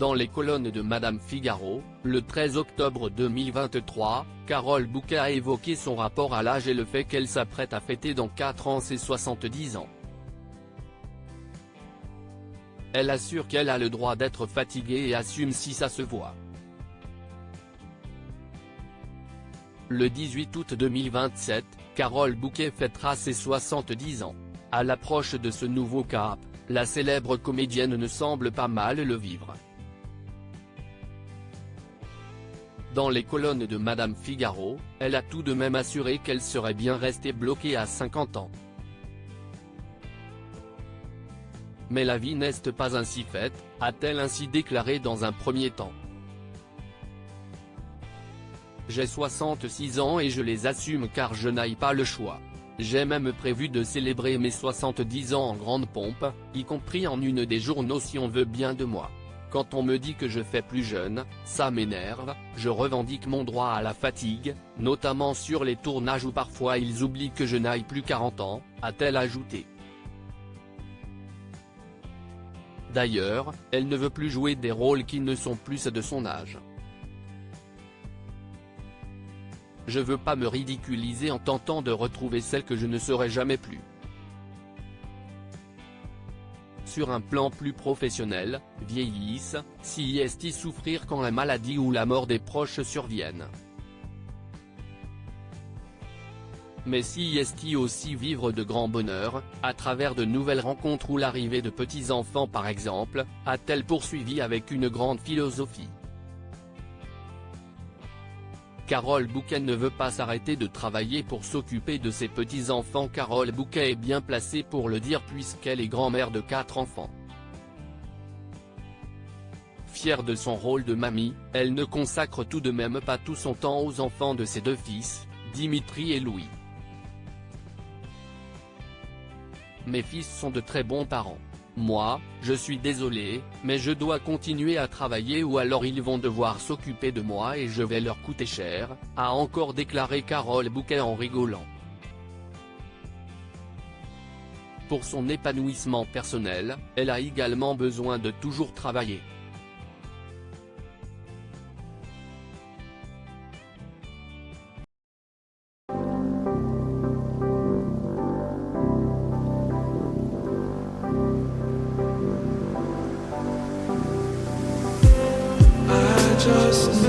Dans les colonnes de Madame Figaro, le 13 octobre 2023, Carole Bouquet a évoqué son rapport à l'âge et le fait qu'elle s'apprête à fêter dans 4 ans ses 70 ans. Elle assure qu'elle a le droit d'être fatiguée et assume si ça se voit. Le 18 août 2027, Carole Bouquet fêtera ses 70 ans. À l'approche de ce nouveau cap, la célèbre comédienne ne semble pas mal le vivre. Dans les colonnes de Madame Figaro, elle a tout de même assuré qu'elle serait bien restée bloquée à 50 ans. Mais la vie n'est pas ainsi faite, a-t-elle ainsi déclaré dans un premier temps. J'ai 66 ans et je les assume car je n'ai pas le choix. J'ai même prévu de célébrer mes 70 ans en grande pompe, y compris en une des journaux si on veut bien de moi. Quand on me dit que je fais plus jeune, ça m'énerve, je revendique mon droit à la fatigue, notamment sur les tournages où parfois ils oublient que je n'aille plus 40 ans, a-t-elle ajouté. D'ailleurs, elle ne veut plus jouer des rôles qui ne sont plus de son âge. Je veux pas me ridiculiser en tentant de retrouver celle que je ne serai jamais plus. Sur un plan plus professionnel, vieillissent, si est souffrir quand la maladie ou la mort des proches surviennent. Mais si est aussi vivre de grands bonheurs, à travers de nouvelles rencontres ou l'arrivée de petits-enfants par exemple, a-t-elle poursuivi avec une grande philosophie. Carole Bouquet ne veut pas s'arrêter de travailler pour s'occuper de ses petits-enfants. Carole Bouquet est bien placée pour le dire puisqu'elle est grand-mère de 4 enfants. Fière de son rôle de mamie, elle ne consacre tout de même pas tout son temps aux enfants de ses 2 fils, Dimitri et Louis. Mes fils sont de très bons parents. Moi, je suis désolée, mais je dois continuer à travailler ou alors ils vont devoir s'occuper de moi et je vais leur coûter cher, a encore déclaré Carole Bouquet en rigolant. Pour son épanouissement personnel, elle a également besoin de toujours travailler. Just